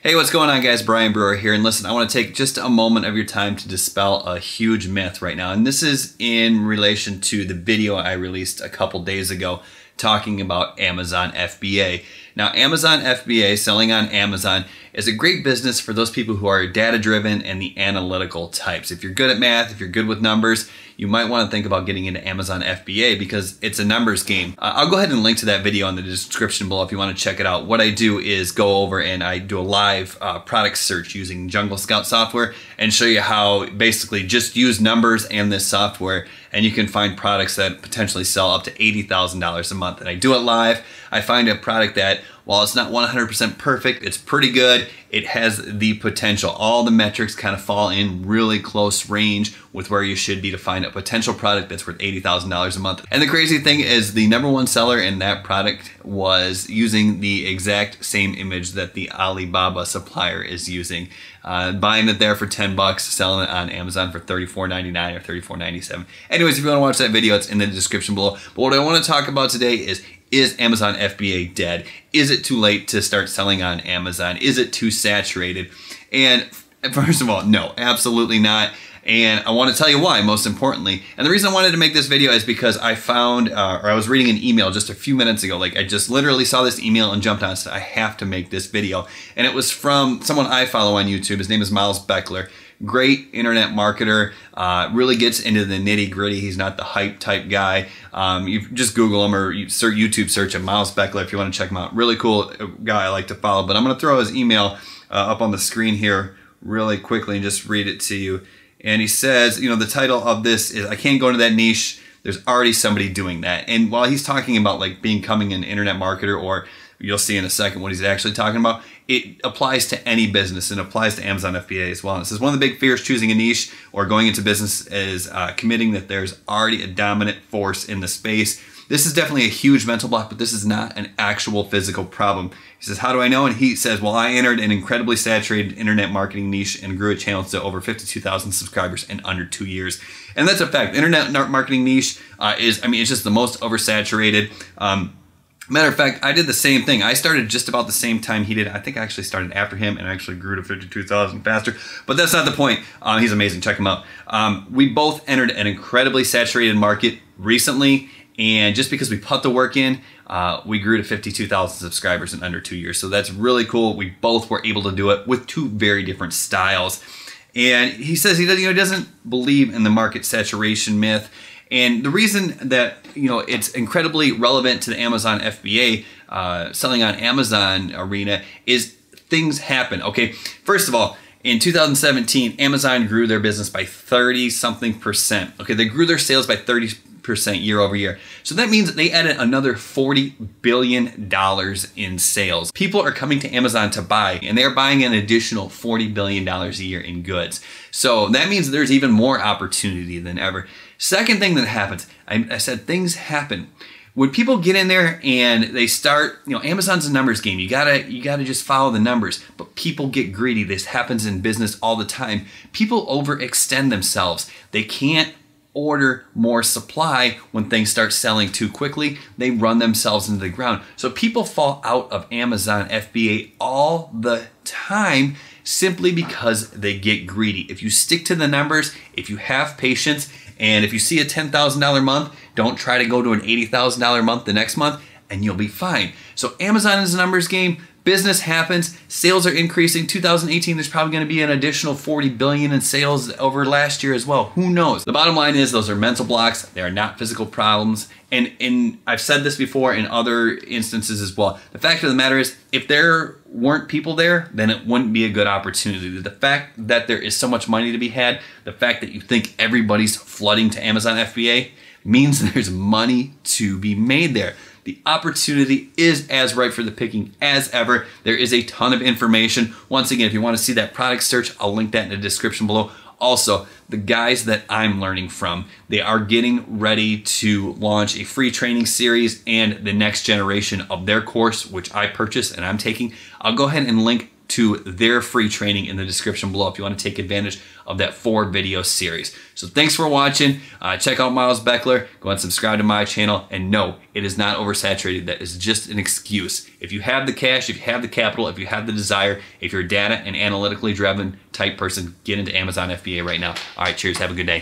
Hey, what's going on, guys? Brian Brewer here, and listen, I want to take just a moment of your time to dispel a huge myth right now, and this is in relation to the video I released a couple days ago talking about Amazon FBA. Now, Amazon FBA, selling on Amazon, is a great business for those people who are data-driven and the analytical types. If you're good at math, if you're good with numbers, you might want to think about getting into Amazon FBA because it's a numbers game. I'll go ahead and link to that video in the description below if you want to check it out. What I do is go over and I do a live product search using Jungle Scout software and show you how basically just use numbers and this software and you can find products that potentially sell up to $80,000 a month. And I do it live. I find a product that, while it's not 100% perfect, it's pretty good. It has the potential. All the metrics kind of fall in really close range with where you should be to find a potential product that's worth $80,000 a month. And the crazy thing is the #1 seller in that product was using the exact same image that the Alibaba supplier is using. Buying it there for 10 bucks, selling it on Amazon for $34.99 or $34.97. Anyways, if you want to watch that video, it's in the description below. But what I want to talk about today is Amazon FBA dead? Is it too late to start selling on Amazon? Is it too saturated? And first of all, no, absolutely not. And I want to tell you why, most importantly. And the reason I wanted to make this video is because I found, or I was reading an email just a few minutes ago. Like, I just literally saw this email and jumped on and said, I have to make this video. And it was from someone I follow on YouTube. His name is Miles Beckler. Great internet marketer, really gets into the nitty gritty. He's not the hype type guy. You just Google him or YouTube search him, Miles Beckler, if you want to check him out. Really cool guy I like to follow. But I'm going to throw his email up on the screen here really quickly and just read it to you. And he says, you know, the title of this is, I can't go into that niche. There's already somebody doing that. And while he's talking about like becoming an internet marketer, or you'll see in a second what he's actually talking about, it applies to any business and applies to Amazon FBA as well. And it says one of the big fears choosing a niche or going into business is committing that there's already a dominant force in the space. This is definitely a huge mental block, but this is not an actual physical problem. He says, how do I know? And he says, well, I entered an incredibly saturated internet marketing niche and grew a channel to over 52,000 subscribers in under 2 years. And that's a fact. Internet marketing niche it's just the most oversaturated. Matter of fact, I did the same thing. I started just about the same time he did. I think I actually started after him and I actually grew to 52,000 faster. But that's not the point. He's amazing. Check him out. We both entered an incredibly saturated market recently. And just because we put the work in, we grew to 52,000 subscribers in under 2 years. So that's really cool. We both were able to do it with two very different styles. And he says he doesn't believe in the market saturation myth. And the reason that it's incredibly relevant to the Amazon FBA selling on Amazon arena is things happen. Okay, first of all, in 2017, Amazon grew their business by 30-something%. Okay, they grew their sales by 30% year over year. So that means that they added another $40 billion in sales. People are coming to Amazon to buy, and they're buying an additional $40 billion a year in goods. So that means there's even more opportunity than ever. Second thing that happens, I said things happen. When people get in there and they start, Amazon's a numbers game. You gotta just follow the numbers. But people get greedy. This happens in business all the time. People overextend themselves. They can't order more supply when things start selling too quickly. They run themselves into the ground. So people fall out of Amazon FBA all the time simply because they get greedy. If you stick to the numbers, if you have patience, and if you see a $10,000 month, don't try to go to an $80,000 month the next month, and you'll be fine. So Amazon is a numbers game. Business happens. Sales are increasing. 2018, there's probably going to be an additional $40 billion in sales over last year as well. Who knows? The bottom line is those are mental blocks. They are not physical problems. And I've said this before in other instances as well. The fact of the matter is, if there weren't people there, then it wouldn't be a good opportunity. The fact that there is so much money to be had, the fact that you think everybody's flooding to Amazon FBA means there's money to be made there. The opportunity is as ripe for the picking as ever. There is a ton of information. Once again, if you want to see that product search, I'll link that in the description below. Also, the guys that I'm learning from, they are getting ready to launch a free training series and the next generation of their course, which I purchased and I'm taking. I'll go ahead and link to their free training in the description below if you want to take advantage of that 4-video series. So thanks for watching. Check out Miles Beckler. Go and subscribe to my channel. And no, it is not oversaturated. That is just an excuse. If you have the cash, if you have the capital, if you have the desire, if you're a data and analytically driven type person, get into Amazon FBA right now. All right, cheers. Have a good day.